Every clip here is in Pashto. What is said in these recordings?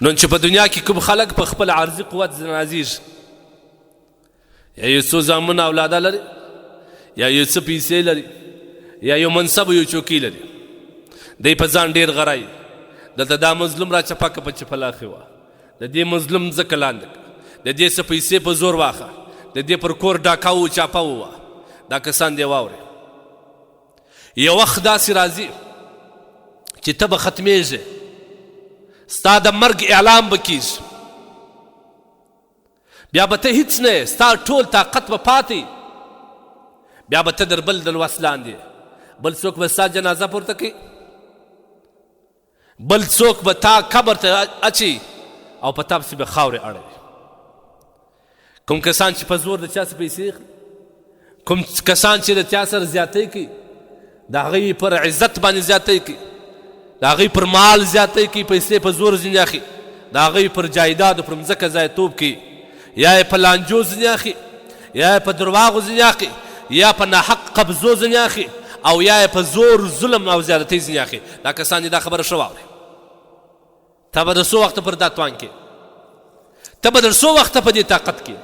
نن چې په دنیا کې کوم خلک په خپل عارضي قوت نازیږي، یا یو څو زامن اولاده لري، یا یو څه پیسې لري، یا یو منصب یو چوکۍ لري، دی په ځان ډېر غرایي. دلته دا مظلوم را چپاکه په چپلاخې وه، د دې مظلوم ځکه لاندې د دې څه پیسې په زور واخه، د دې پر کور ډاکا چاپه ووه. دا کسان دی واورې، یو وخت داسې راځي چې ته به ختمېږې، ستا د مرګ اعلان به کېږي، بیا به ته هیڅ نه یې، ستا ټول طاقت به پاتې، بیا به ته در بل د لوس لاندې، بل څوک به ستا جنازه پورته کوي، بل څوک به تا قبر ته اچي او په تا پسې به خاورې اړوي. کوم کسان چې په زور د چا څه پیسې اخلي، کوم کسان چې د چا سره زیاتی کوي، د هغوی پر عزت باندې زیاتی کوي، د هغوی پر مال زیاتی کوي، پیسې په زور ځینې اخلي، د هغوی پر جایدادو پر مځکه ځایتوب کوي، یا یې په لانجو ځینې اخلي، یا یې په درواغو ځینې اخلي، یا په ناحق قبضو ځینې اخلي، او یا یې په زور ظلم او زیادتۍ ځینې اخلي. دا کسان دې دا خبره ښه واورئ. ته به د څو وخته پر دا توان کې، ته به د څو وخته په دې طاقت کې،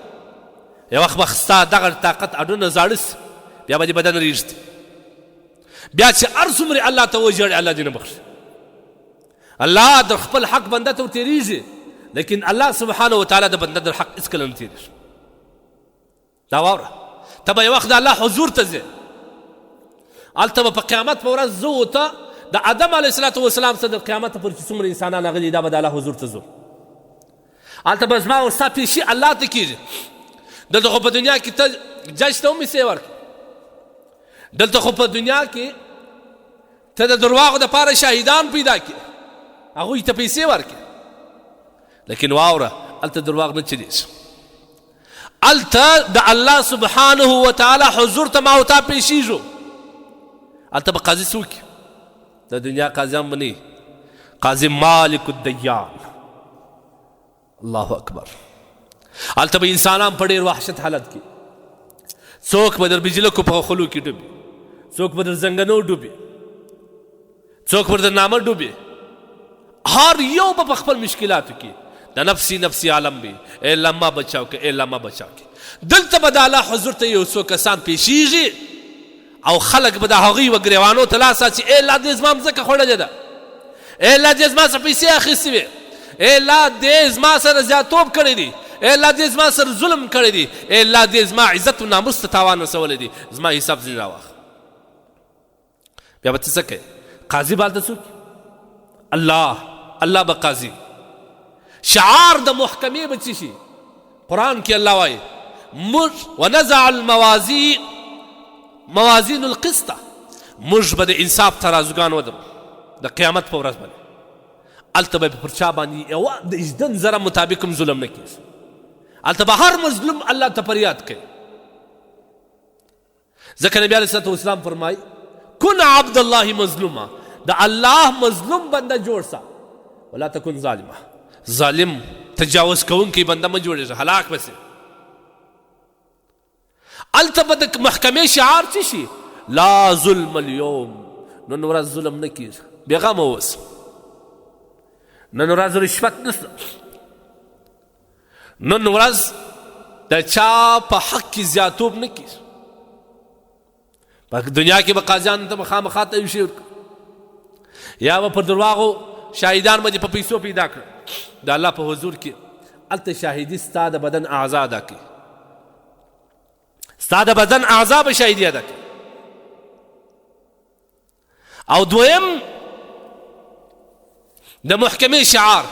یو وخت به ستا دغه طاقت اډونه زاړه سي، بیا به دې بدن ریږدي، بیا چې هر څومره الله ته وژاړي الله دې نه بخښي. الله د خپل حق بنده ته ورتېرېږي، لیکن الله سبحانه وتعالی د بنده د حق هېڅکله نه تېرېږي. دا واوره، ته به یو وخت د الله حضور ته ځې، هلته به په قیامت په ورځ زه و ته د آدم علیه السلام څخه د قیامت پورې چې څومره انسانان راغلي، دا به د الله حضور ته ځو، هلته به زما او ستا پیشي الله ته کېږي. دلته خو په دنیا کې ته جج ته هم حصې ورکړې، دلته خو په دنیا کې ته د درواغو دپاره شاهدان پیدا کړې، هغوی ته پیسې ورکړې، لیکن واوره هلته درواغ نه چلېږي، هلته د الله سبحانه وتعالی حضور ته ما او تا پیشېږو، هلته به قاضي څوک وي؟ د دنیا قاضیان به نه وي، قاضي مالک الدیان، الله اکبر. هلته به انسانان په ډېر وحشت حالت کې، څوک به در بجلکو په خلو کې ډوبي، څوک به در زنګنو ډوبي، څوک به در نامه ډوبي، هر یو به په خپل مشکلاتو کې د نفسي نفسي عالم وي، ای الله ما بچاو که، ای الله ما بچاو که. دلته به د الله حضور ته یو څو کسان پیشیږي او خلک به د هغوی و ګریوانو ته لاس اچي، ای الله دې زما مځکه خوړلې ده، ای الله دې زما څخه پیسې اخیستې وې، ای الله دې زما سره زیاتوب کړی دی، ای الله دې زما سره ظلم کړی دی، ای الله دې زما عزت و ناموس ته تاوان رسولی دی، زما حساب ځینې راواخله. بیا به ته څه کوې؟ قاضي به هلته څوک؟ الله به قاضي. شعار د محکمې به څه شي؟ قرآن کې الله وایي موږ ونزع موازین القسطه، موږ به د انصاف ترازوګان ودرو د قیامت په ورځ باندې، هلته به پر چا باندې یوه د اجدن زره مطابق هم ظلم نه کېږي، هلته به هر مظلوم الله ته فریاد کوي. ځکه نبي علیه الصلاة والسلام فرمایي کن عبد الله مظلوما، د الله مظلوم بنده جوړ سه، ولا تکن ظالمه، ظالم تجاوز کوونکی بنده مه جوړېږه، هلاک به سي. هلته به د محکمې شعار څه شي؟ لا ظلم اليوم، نن ورځ ظلم نه کېږي، بېغمه اوسه، نن ورځ رشوت نشته، نن ورځ د چا په حق کې زیاتوب نه کېږي. په دنیا کې به قاضیانو ته به خامخا ته یو شی ورکړه، یا به پر درواغو شاهدان به دې په پیسو پیدا کړه. د الله په حضور کې هلته شاهدي ستا د بدن اعضا ادا کوي، ستا د بدن اعضا به شاهدي ادا کوي. او دویم د محکمې شعار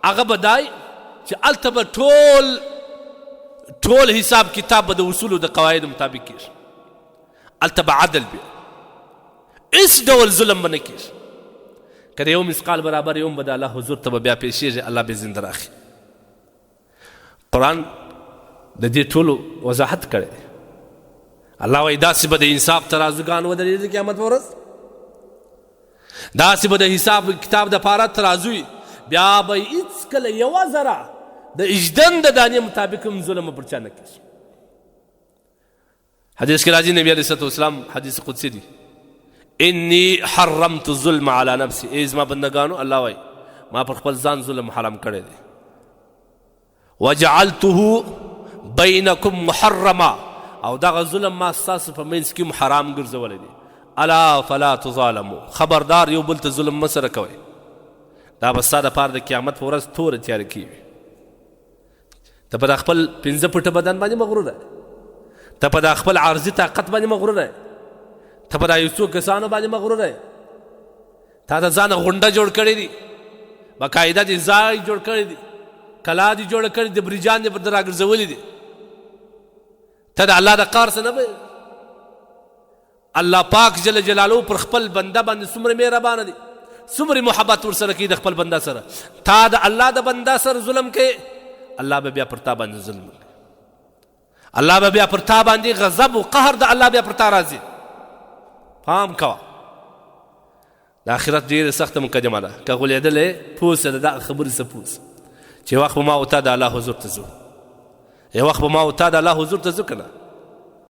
هغه به دای چې هلته به ټول حساب کتاب به د اصولو د قواعدو مطابق کېږي، هلته به عدل وي، هېڅ ډول ظلم به نه کېږي. که د یو مثقال برابر یو هم به د الله حضور ته به بیا پیشېږي، الله به زنده راخي. قرآن د دې ټولو وضاحت کړی دی. الله وایي داسې به د انصاف ترازوګان ودرېږي قیامت په ورځ، داسې به د حساب کتاب دپاره ترازو وي، بیا به هېڅکله یوه ذره د اجدن د دانې مطابق هم ظلم پر چا نه کېږي. حدیث کې راځي نبي علیه الصلاة والسلام حدیث قدسي دی، انی حرمت الظلم علی نفسی، ای زما بندگانو الله وایي ما پر خپل ځان ظلم حرام کړی دی وجعلته بینکم محرما او دغه ظلم ما ستاسو په منځ کې حرام ګرځولی دی الا فلا تظالموا خبردار یو بل ته ظلم مه سره کوئ دا به ستا دپاره د قیامت په ورځ توره تیاره کېږي ته په دا خپل پنځه پټه بدن باندې مغرور یې ته په دا خپل عارضي طاقت باندې مغرور یې ته په دا یو څو کسانو باندې مغرور یې تا د ځانه غونډه جوړ کړی دي باقاعده دې ځای جوړ کړی دي کلا دې جوړه کړې دي بریجان دې پر ده راګرځولي دي ته د الله د قهر څه نه الله پاک جل جلاله پر خپل بنده باندې څومره مهربانه دی څومره محبت ورسره کوي د خپل بنده سره تا د الله د بنده سره ظلم کوي الله به بیا پر تا باندې ظلم کوي الله به بیا پر تا باندې غضب او قهر د الله بیا پر تا راځي پام کوه د آخرت ډېره سخته مقدمه ده که غولېدلی پوه سه د دغه خبرې څه پوه چې وخت به ما او تا د الله حضور ته ځو یو وخت به ما او تا د الله حضور ته ځو که نه